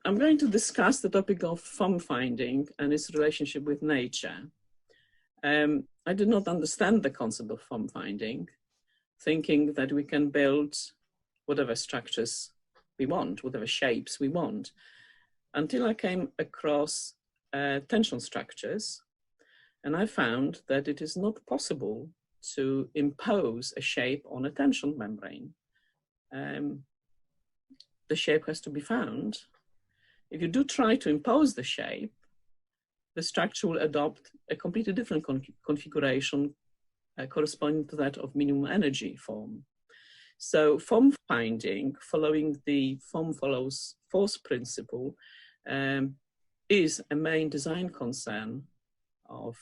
I'm going to discuss the topic of form finding and its relationship with nature. I did not understand the concept of form finding, thinking that we can build whatever structures we want, whatever shapes we want, until I came across tension structures, and I found that it is not possible to impose a shape on a tension membrane. The shape has to be found. If you do try to impose the shape, the structure will adopt a completely different configuration corresponding to that of minimum energy form. So form finding, following the form follows force principle, is a main design concern of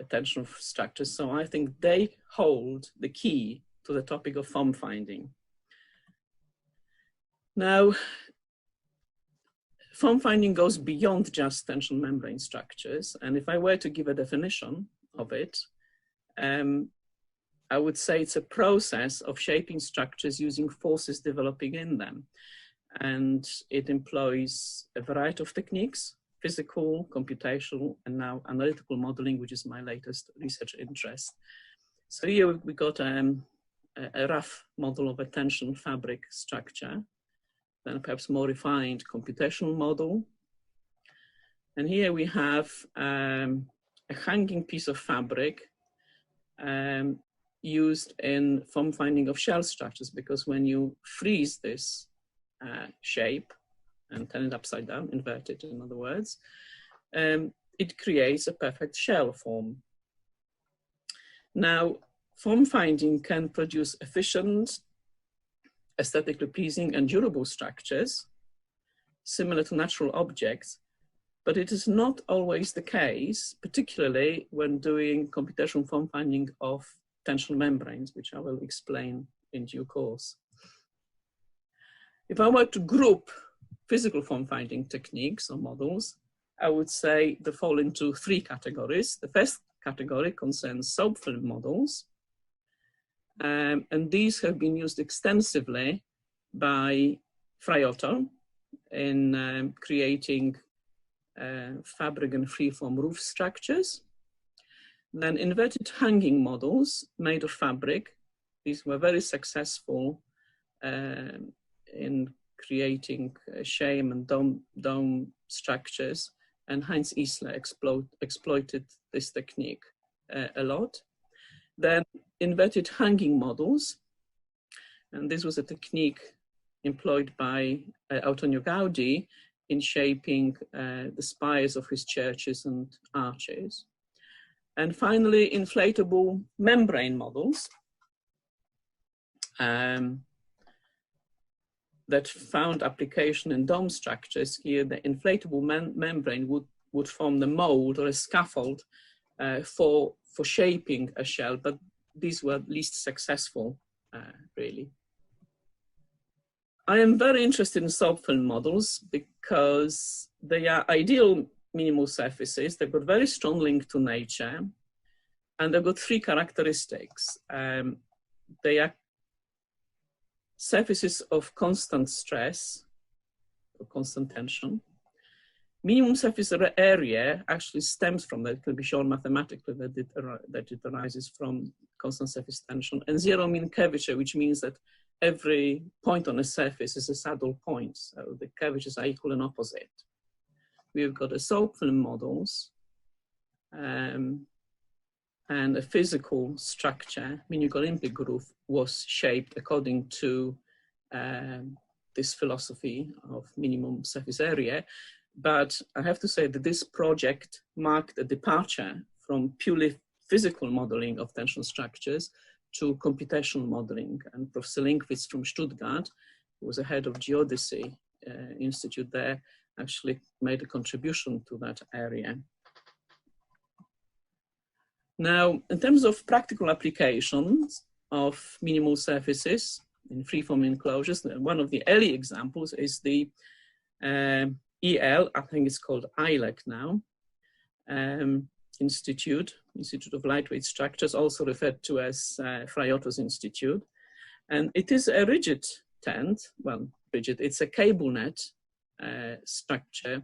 tension structures. So I think they hold the key to the topic of form finding. Now, form finding goes beyond just tension membrane structures. And if I were to give a definition of it, I would say it's a process of shaping structures using forces developing in them. And it employs a variety of techniques: physical, computational, and now analytical modeling, which is my latest research interest. So here we got a rough model of a tension fabric structure, then perhaps more refined computational model. And here we have a hanging piece of fabric used in form finding of shell structures, because when you freeze this shape and turn it upside down, invert it in other words, it creates a perfect shell form. Now, form finding can produce efficient, aesthetically pleasing and durable structures similar to natural objects, but it is not always the case, particularly when doing computational form finding of tension membranes, which I will explain in due course. If I were to group physical form finding techniques or models, I would say they fall into three categories. The first category concerns soap film models. And these have been used extensively by Fraiotto in creating fabric and freeform roof structures. Then inverted hanging models made of fabric. These were very successful in creating shame and dome structures, and Heinz Isler exploited this technique a lot. Then inverted hanging models, and this was a technique employed by Antonio Gaudi in shaping the spires of his churches and arches. And finally, inflatable membrane models that found application in dome structures. Here, the inflatable membrane would form the mold or a scaffold for shaping a shell, but these were least successful, really. I am very interested in soap film models because they are ideal minimal surfaces. They've got very strong link to nature, and they've got three characteristics. They are surfaces of constant stress, or constant tension. Minimum surface area actually stems from that. It can be shown mathematically that it arises from constant surface tension, and zero mean curvature, which means that every point on a surface is a saddle point. So the curvatures are equal and opposite. We've got a soap film models and a physical structure. Munich Olympic roof was shaped according to this philosophy of minimum surface area. But I have to say that this project marked a departure from purely physical modeling of tension structures to computational modeling. And Professor Linkwitz from Stuttgart, who was the head of Geodesy Institute there, actually made a contribution to that area. Now, in terms of practical applications of minimal surfaces in freeform enclosures, one of the early examples is the EL, I think it's called ILEC now, Institute of Lightweight Structures, also referred to as Fraiotto's Institute. And it is a rigid tent, well, rigid, it's a cable net structure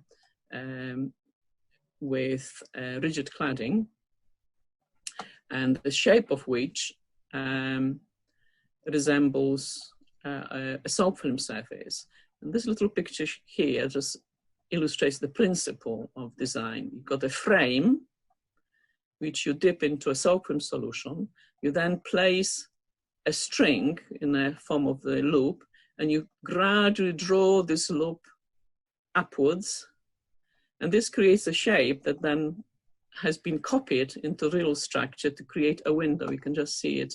with rigid cladding, and the shape of which resembles a soap film surface. And this little picture here just illustrates the principle of design. You've got a frame which you dip into a soap film solution. You then place a string in the form of the loop, and you gradually draw this loop upwards. And this creates a shape that then has been copied into real structure to create a window. You can just see it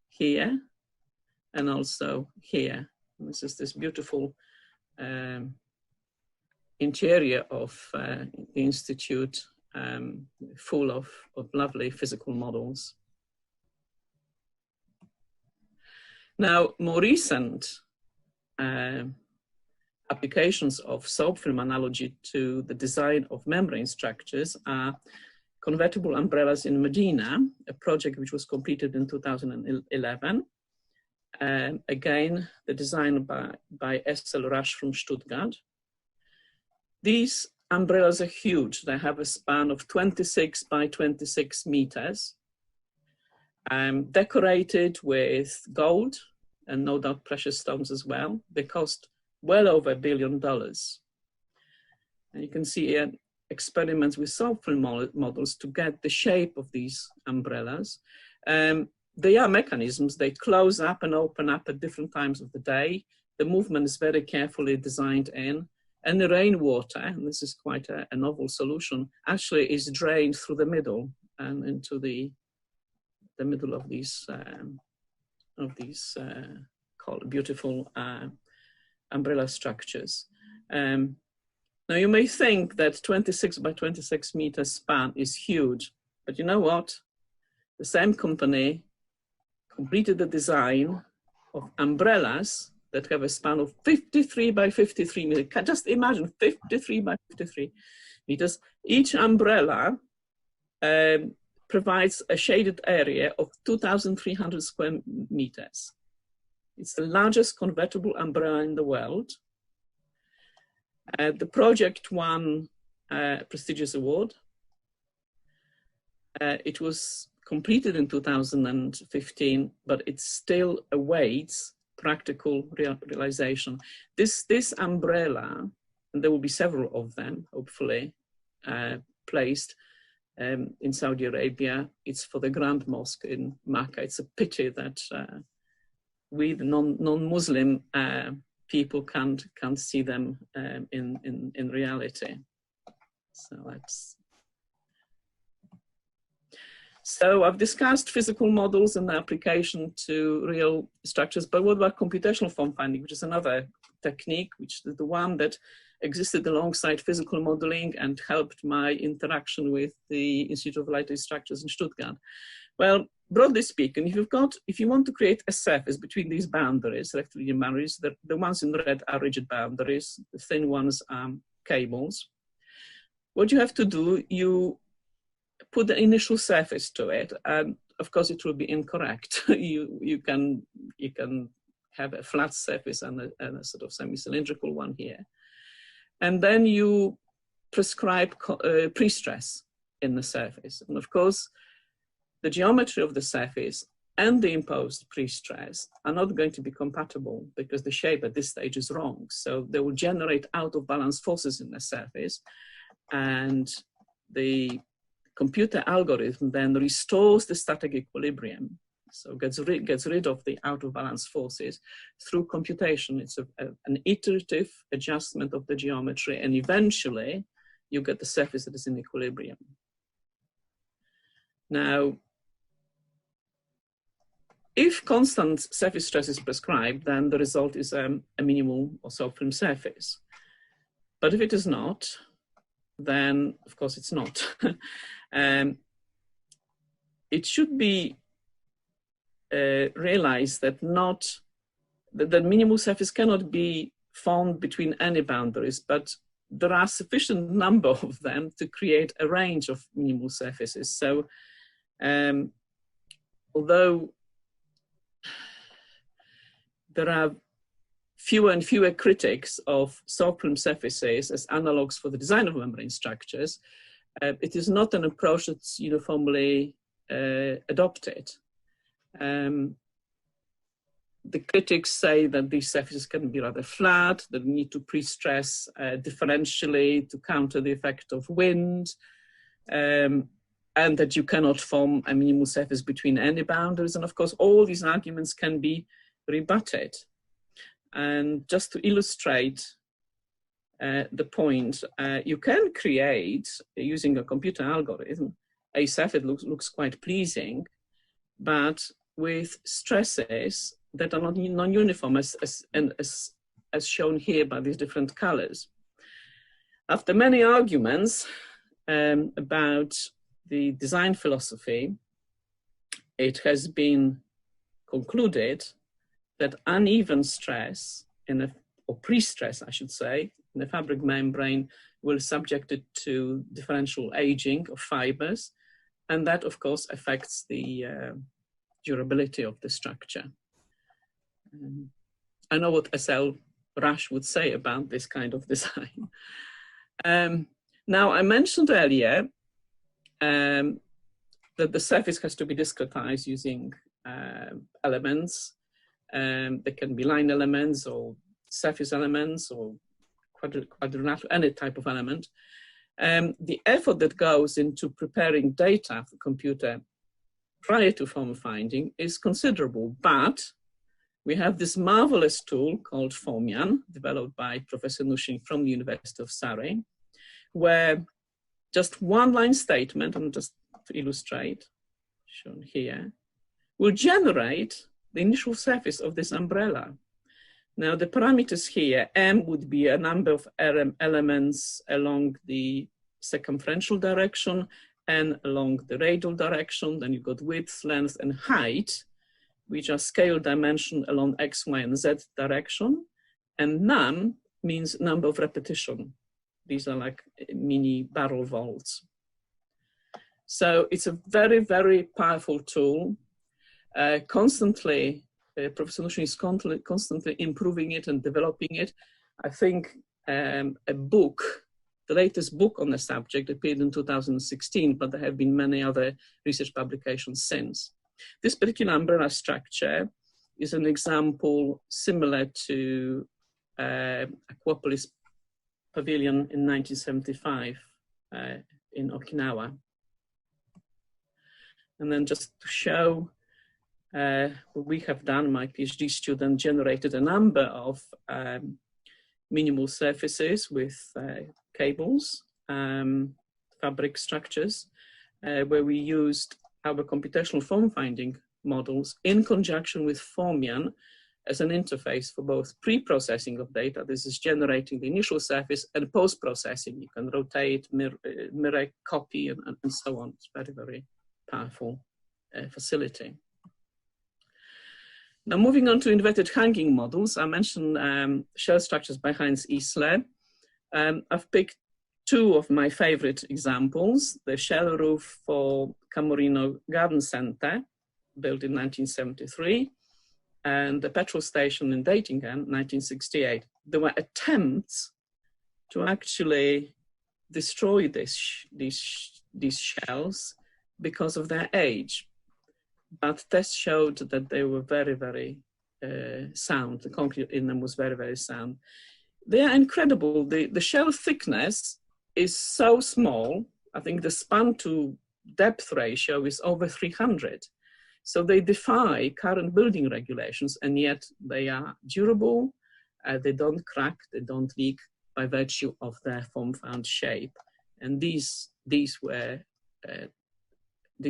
here and also here. And this is this beautiful interior of the Institute, full of lovely physical models. Now, more recent applications of soap film analogy to the design of membrane structures are convertible umbrellas in Medina, a project which was completed in 2011. Again, the design by S.L. Rush from Stuttgart. These umbrellas are huge. They have a span of 26 by 26 meters, decorated with gold and no doubt precious stones as well. They cost well over $1 billion. And you can see here experiments with soap film models to get the shape of these umbrellas. They are mechanisms. They close up and open up at different times of the day. The movement is very carefully designed in. And the rainwater, and this is quite a novel solution, actually is drained through the middle and into the middle of these beautiful umbrella structures. Now you may think that 26 by 26 meter span is huge, but you know what? The same company completed the design of umbrellas that have a span of 53 by 53 meters. Just imagine 53 by 53 meters. Each umbrella provides a shaded area of 2,300 square meters. It's the largest convertible umbrella in the world. The project won a prestigious award. It was completed in 2015, but it still awaits practical realization. This umbrella, and there will be several of them, hopefully, placed in Saudi Arabia. It's for the Grand Mosque in Makkah. It's a pity that we, the non-Muslim people, can't see them in reality. So I've discussed physical models and the application to real structures, but what about computational form finding, which is another technique, which is the one that existed alongside physical modeling and helped my interaction with the Institute of Light Structures in Stuttgart. Well, broadly speaking, if you want to create a surface between these boundaries, rectilinear boundaries, the ones in red are rigid boundaries, the thin ones are cables. What you have to do, you put the initial surface to it, and of course it will be incorrect. you can have a flat surface and a sort of semi-cylindrical one here, and then you prescribe pre-stress in the surface, and of course the geometry of the surface and the imposed pre-stress are not going to be compatible because the shape at this stage is wrong. So they will generate out of balance forces in the surface, and the computer algorithm then restores the static equilibrium. So gets rid of the out of balance forces through computation. It's an iterative adjustment of the geometry, and eventually you get the surface that is in equilibrium. Now, if constant surface stress is prescribed, then the result is a minimal or soap film surface. But if it is not, then of course it's not. It should be realized that the minimal surface cannot be found between any boundaries, but there are sufficient number of them to create a range of minimal surfaces. So although there are fewer and fewer critics of soft-film surfaces as analogs for the design of membrane structures, it is not an approach that's uniformly adopted. The critics say that these surfaces can be rather flat, that we need to pre-stress differentially to counter the effect of wind, and that you cannot form a minimal surface between any boundaries. And of course, all these arguments can be rebutted. And just to illustrate the point, you can create, using a computer algorithm, a surface that looks quite pleasing, but with stresses that are not non-uniform, as shown here by these different colors. After many arguments about the design philosophy, it has been concluded that uneven stress, or pre-stress, I should say, in a fabric membrane will subject it to differential aging of fibers, and that, of course, affects the durability of the structure. I know what S.L. Rush would say about this kind of design. Now, I mentioned earlier that the surface has to be discretized using elements. They can be line elements or surface elements or quadrilateral, any type of element. The effort that goes into preparing data for computer prior to form finding is considerable, but we have this marvelous tool called Formian, developed by Professor Nushin from the University of Surrey, where just one line statement, and just to illustrate, shown here, will generate the initial surface of this umbrella. Now the parameters here, M would be a number of elements along the circumferential direction and along the radial direction. Then you've got width, length, and height, which are scale dimension along X, Y, and Z direction. And num means number of repetition. These are like mini barrel vaults. So it's a very, very powerful tool. Professor Nushin is constantly improving it and developing it. I think the latest book on the subject appeared in 2016, but there have been many other research publications since. This particular umbrella structure is an example similar to Aquapolis Pavilion in 1975 in Okinawa. And then just to show what we have done, my PhD student generated a number of minimal surfaces with cables, fabric structures, where we used our computational form-finding models in conjunction with Formian as an interface for both pre-processing of data, this is generating the initial surface, and post-processing. You can rotate, mirror, copy, and so on. It's very, very powerful facility. Now, moving on to inverted hanging models, I mentioned shell structures by Heinz Isler. I've picked two of my favorite examples: the shell roof for Camorino Garden Center, built in 1973, and the petrol station in Datingham, 1968. There were attempts to actually destroy these shells because of their age, but tests showed that they were very, very sound. The concrete in them was very, very sound. They are incredible. The shell thickness is so small. I think the span to depth ratio is over 300. So they defy current building regulations, and yet they are durable. They don't crack, they don't leak by virtue of their form-found shape. And these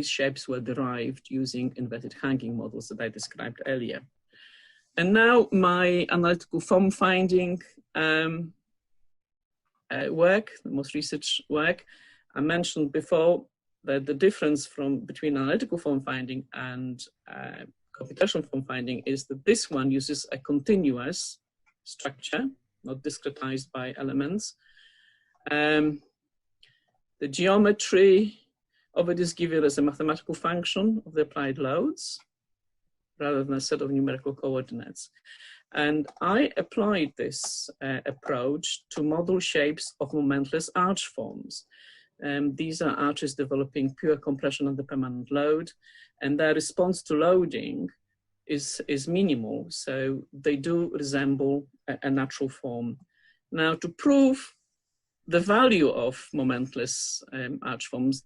shapes were derived using inverted hanging models that I described earlier. And now my analytical form finding work, the most research work, I mentioned before that the difference between analytical form finding and computational form finding is that this one uses a continuous structure, not discretized by elements. The geometry of it is given as a mathematical function of the applied loads rather than a set of numerical coordinates. And I applied this approach to model shapes of momentless arch forms. These are arches developing pure compression under permanent load, and their response to loading is minimal, so they do resemble a natural form. Now, to prove the value of momentless arch forms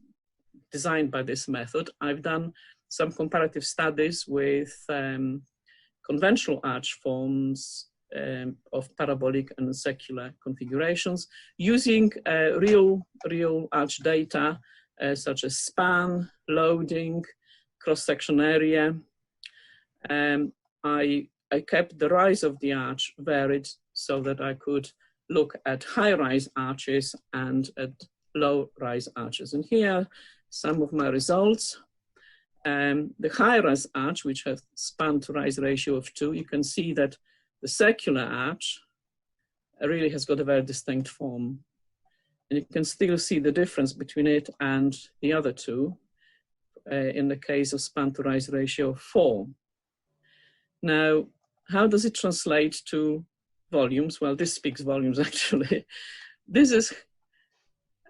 designed by this method, I've done some comparative studies with conventional arch forms of parabolic and secular configurations using real arch data such as span, loading, cross-section area. I kept the rise of the arch varied so that I could look at high-rise arches and at low-rise arches. And here some of my results. The high-rise arch, which has span to rise ratio of 2, you can see that the secular arch really has got a very distinct form. And you can still see the difference between it and the other two in the case of span to rise ratio of 4. Now, how does it translate to volumes? Well, this speaks volumes actually. This is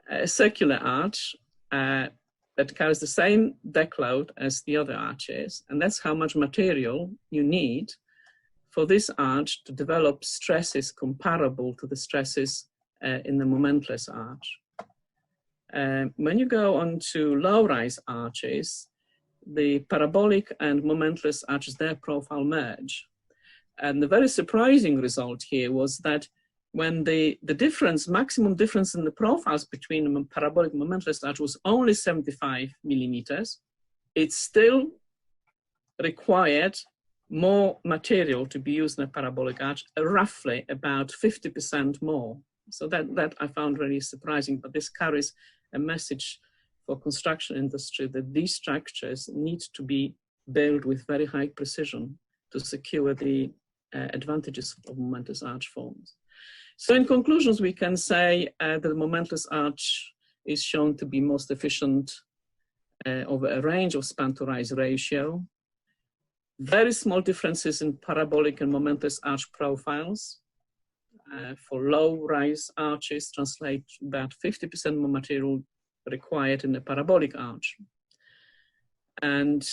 a secular arch that carries the same deck load as the other arches, and that's how much material you need for this arch to develop stresses comparable to the stresses in the momentless arch. When you go on to low-rise arches, the parabolic and momentless arches, their profile merge. And the very surprising result here was that when the difference, maximum difference in the profiles between the parabolic and momentless arch was only 75 millimeters, it still required more material to be used in a parabolic arch, roughly about 50% more. So that I found really surprising, but this carries a message for construction industry that these structures need to be built with very high precision to secure the advantages of momentless arch forms. So in conclusions, we can say that the momentless arch is shown to be most efficient over a range of span to rise ratio. Very small differences in parabolic and momentless arch profiles. For low rise arches translate about 50% more material required in the parabolic arch. And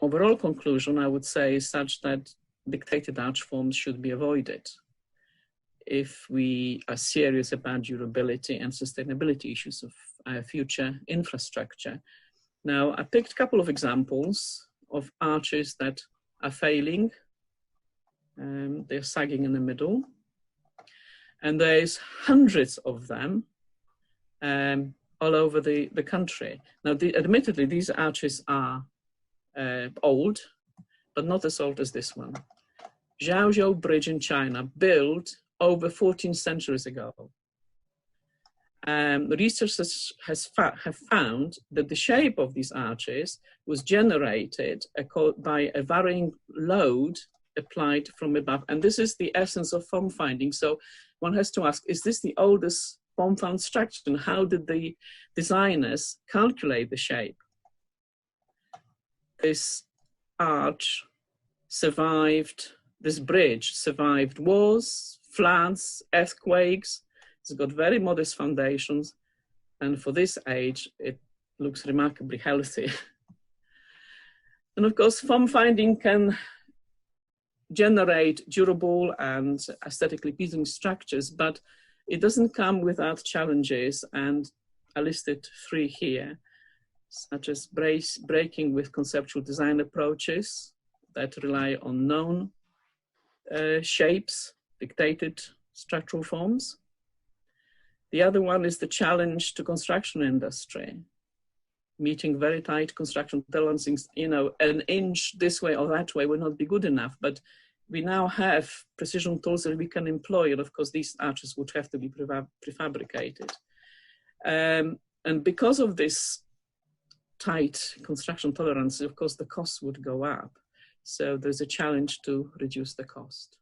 overall conclusion, I would say, is such that dictated arch forms should be avoided if we are serious about durability and sustainability issues of future infrastructure. Now, I picked a couple of examples of arches that are failing. They're sagging in the middle. And there's hundreds of them all over the country. Now, admittedly, these arches are old, but not as old as this one. Zhaozhou Bridge in China, built over 14 centuries ago. Researchers have found that the shape of these arches was generated by a varying load applied from above. And this is the essence of form finding. So one has to ask, is this the oldest form found structure? And how did the designers calculate the shape? This arch survived, this bridge survived wars, floods, earthquakes. It's got very modest foundations. And for this age, it looks remarkably healthy. And of course, form finding can generate durable and aesthetically pleasing structures, but it doesn't come without challenges. And I listed 3 here, such as breaking with conceptual design approaches that rely on known shapes, dictated structural forms. The other one is the challenge to construction industry, meeting very tight construction tolerances. You know, an inch this way or that way will not be good enough, but we now have precision tools that we can employ, and of course these arches would have to be prefabricated. And because of this tight construction tolerance, of course the costs would go up. So there's a challenge to reduce the cost.